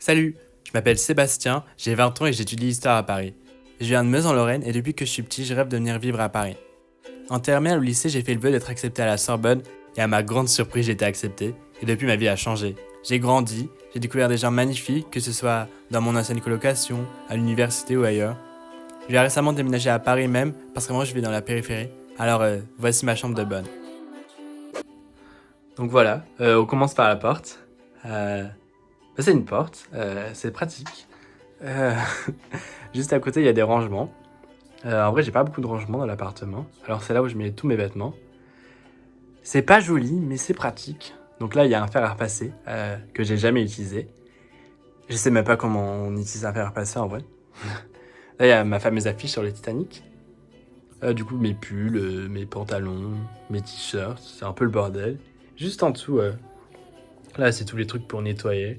Salut, je m'appelle Sébastien, j'ai 20 ans et j'étudie l'histoire à Paris. Je viens de Meuse en Lorraine et depuis que je suis petit, je rêve de venir vivre à Paris. En terminale au lycée, j'ai fait le vœu d'être accepté à la Sorbonne et à ma grande surprise, j'ai été accepté et depuis ma vie a changé. J'ai grandi, j'ai découvert des gens magnifiques, que ce soit dans mon ancienne colocation, à l'université ou ailleurs. J'ai récemment déménagé à Paris même parce que moi je vis dans la périphérie. Alors voici ma chambre de bonne. Donc voilà, on commence par la porte. C'est une porte, c'est pratique. Euh, Juste à côté, il y a des rangements. En vrai, j'ai pas beaucoup de rangements dans l'appartement. Alors c'est là où je mets tous mes vêtements. C'est pas joli, mais c'est pratique. Donc là, il y a un fer à repasser que j'ai jamais utilisé. Je sais même pas comment on utilise un fer à repasser en vrai. Là, il y a ma fameuse affiche sur le Titanic. Du coup, mes pulls, mes pantalons, mes t-shirts, c'est un peu le bordel. Juste en dessous, là, c'est tous les trucs pour nettoyer.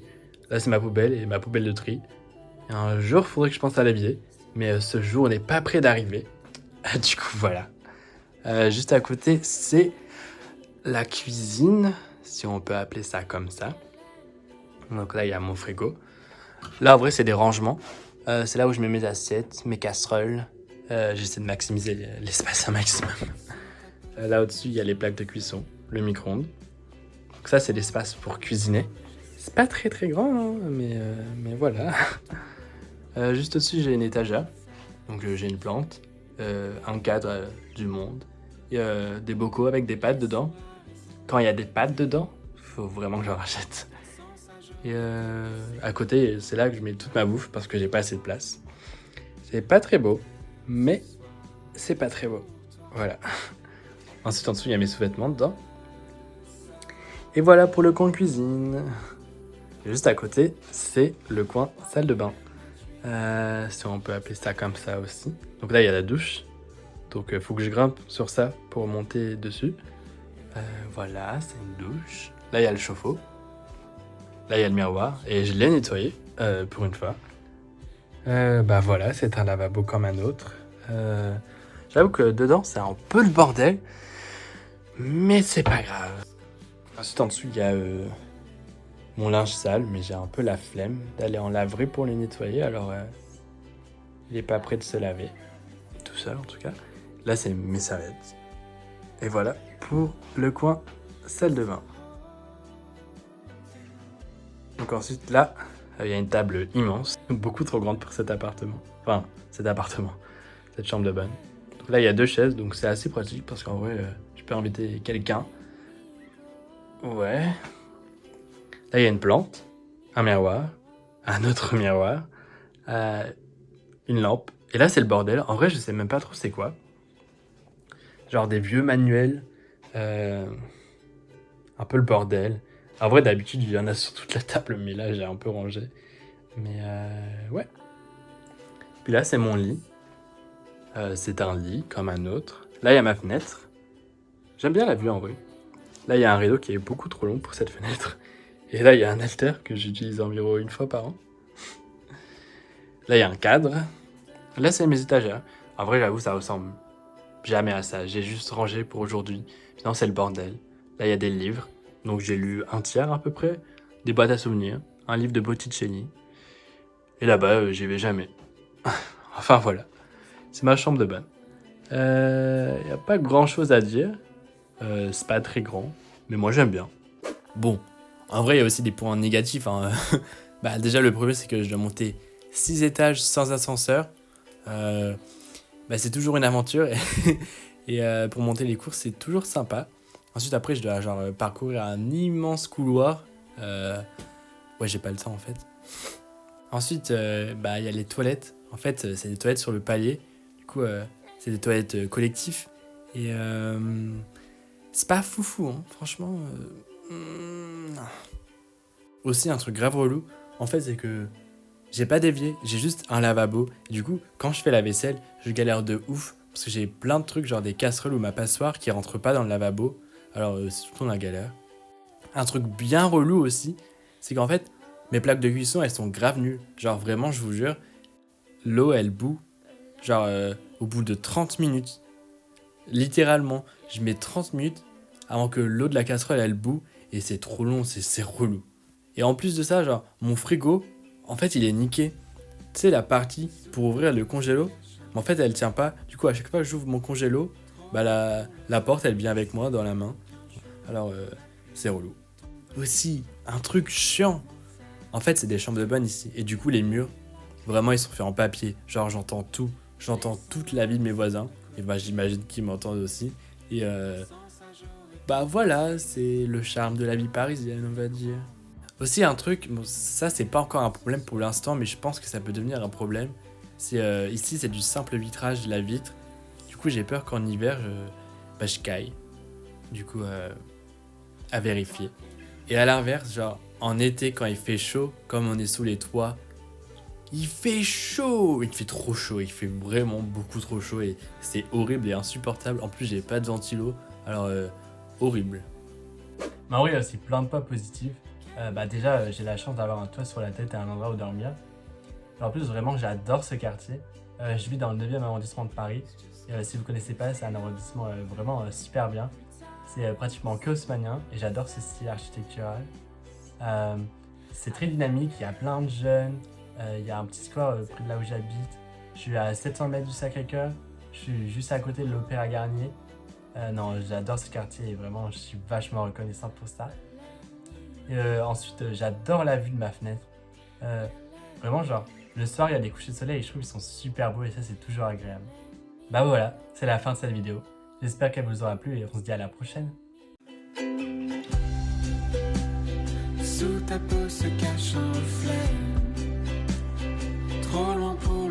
Là, c'est ma poubelle et ma poubelle de tri. Et un jour, il faudrait que je pense à la vider. Mais ce jour n'est pas près d'arriver. Du coup, voilà. Juste à côté, c'est la cuisine, si on peut appeler ça comme ça. Donc là, il y a mon frigo. Là, en vrai, c'est des rangements. C'est là où je mets mes assiettes, mes casseroles. J'essaie de maximiser l'espace un maximum. Là au-dessus, il y a les plaques de cuisson, le micro-ondes. Donc ça, c'est l'espace pour cuisiner. C'est pas très très grand, hein, mais voilà. Juste au-dessus, j'ai une étagère. Donc j'ai une plante, un cadre du monde, et des bocaux avec des pâtes dedans. Quand il y a des pâtes dedans, faut vraiment que j'en rachète. Et à côté, c'est là que je mets toute ma bouffe parce que j'ai pas assez de place. C'est pas très beau, mais c'est pas très beau. Voilà. Ensuite, en dessous, il y a mes sous-vêtements dedans. Et voilà pour le coin cuisine. Et juste à côté, c'est le coin salle de bain. Si on peut appeler ça comme ça aussi. Donc là, il y a la douche. Donc faut que je grimpe sur ça pour monter dessus. Voilà, c'est une douche. Là, il y a le chauffe-eau. Là, il y a le miroir. Et je l'ai nettoyé, pour une fois. Bah voilà, c'est un lavabo comme un autre. J'avoue que dedans, c'est un peu le bordel. Mais c'est pas grave. Ensuite, en dessous, il y a mon linge sale. Mais j'ai un peu la flemme d'aller en laverie pour le nettoyer. Alors, il est pas prêt de se laver. Tout seul, en tout cas. Là, c'est mes serviettes. Et voilà pour le coin salle de bain. Donc ensuite, là, il y a une table immense, beaucoup trop grande pour cet appartement. Enfin, cette chambre de bonne. Donc là, il y a 2 chaises, donc c'est assez pratique parce qu'en vrai, je peux inviter quelqu'un. Ouais. Là, il y a une plante, un miroir, un autre miroir, une lampe. Et là, c'est le bordel. En vrai, je sais même pas trop c'est quoi. Genre des vieux manuels, un peu le bordel. En vrai, d'habitude, il y en a sur toute la table, mais là, j'ai un peu rangé. Mais ouais. Puis là, c'est mon lit. C'est un lit comme un autre. Là, il y a ma fenêtre. J'aime bien la vue en vrai. Là, il y a un rideau qui est beaucoup trop long pour cette fenêtre. Et là, il y a un halter que j'utilise environ une fois par an. Là, il y a un cadre. Là, c'est mes étagères. En vrai, j'avoue, ça ressemble jamais à ça. J'ai juste rangé pour aujourd'hui. Sinon, c'est le bordel. Là, il y a des livres. Donc, j'ai lu un tiers à peu près. Des boîtes à souvenirs. Un livre de Botticelli. Et là-bas, j'y vais jamais. Enfin, voilà. C'est ma chambre de bonne. Y a pas grand chose à dire. C'est pas très grand. Mais moi, j'aime bien. Bon, en vrai, il y a aussi des points négatifs, hein. Bah, déjà, le premier, c'est que je dois monter 6 étages sans ascenseur. Bah, c'est toujours une aventure. Et pour monter les courses, c'est toujours sympa. Ensuite, après, je dois genre parcourir un immense couloir. Ouais, j'ai pas le temps en fait. Ensuite, bah, il y a les toilettes. En fait, c'est des toilettes sur le palier. Du coup, c'est des toilettes collectives. Et c'est pas foufou, hein. Franchement. Non. Aussi, un truc grave relou, en fait, c'est que j'ai pas d'évier, j'ai juste un lavabo. Et du coup, quand je fais la vaisselle, je galère de ouf. Parce que j'ai plein de trucs, genre des casseroles ou ma passoire qui rentrent pas dans le lavabo. Alors, c'est tout le temps la galère. Un truc bien relou aussi, c'est qu'en fait, mes plaques de cuisson, elles sont grave nulles. Genre, vraiment, je vous jure, l'eau, elle bout. Genre, au bout de 30 minutes. Littéralement, je mets 30 minutes avant que l'eau de la casserole, elle bout. Et c'est trop long, c'est relou. Et en plus de ça, genre, mon frigo, En fait, il est niqué. Tu sais, la partie pour ouvrir le congélo, mais en fait, elle tient pas. Du coup, à chaque fois que j'ouvre mon congélo, bah la porte, elle vient avec moi dans la main. Alors, c'est relou. Aussi, un truc chiant. En fait, c'est des chambres de bonne ici. Et du coup, les murs, vraiment, ils sont faits en papier. Genre, j'entends tout. J'entends toute la vie de mes voisins. Et bah, j'imagine qu'ils m'entendent aussi. Et bah voilà, c'est le charme de la vie parisienne, on va dire. Aussi, un truc, bon, ça, c'est pas encore un problème pour l'instant, mais je pense que ça peut devenir un problème. C'est ici, c'est du simple vitrage de la vitre. Du coup, j'ai peur qu'en hiver, je caille. Du coup, à vérifier. Et à l'inverse, genre, en été, quand il fait chaud, comme on est sous les toits, il fait chaud! Il fait trop chaud, il fait vraiment beaucoup trop chaud et c'est horrible et insupportable. En plus, j'ai pas de ventilo, alors horrible. Mais en vrai, il y a aussi plein de points positifs. Déjà, j'ai la chance d'avoir un toit sur la tête et un endroit où dormir. Et en plus, vraiment, j'adore ce quartier. Je vis dans le 9e arrondissement de Paris. Et si vous connaissez pas, c'est un arrondissement vraiment super bien. C'est pratiquement que haussmannien et j'adore ce style architectural. C'est très dynamique, il y a plein de jeunes. Il y a un petit square près de là où j'habite. Je suis à 700 mètres du Sacré-Cœur. Je suis juste à côté de l'Opéra Garnier. Non, j'adore ce quartier et vraiment, je suis vachement reconnaissant pour ça. Et ensuite, j'adore la vue de ma fenêtre. Vraiment, genre, le soir, il y a des couchers de soleil et je trouve qu'ils sont super beaux et ça, c'est toujours agréable. Bah voilà, c'est la fin de cette vidéo. J'espère qu'elle vous aura plu et on se dit à la prochaine. Sous ta peau se cache un reflet, trop loin pour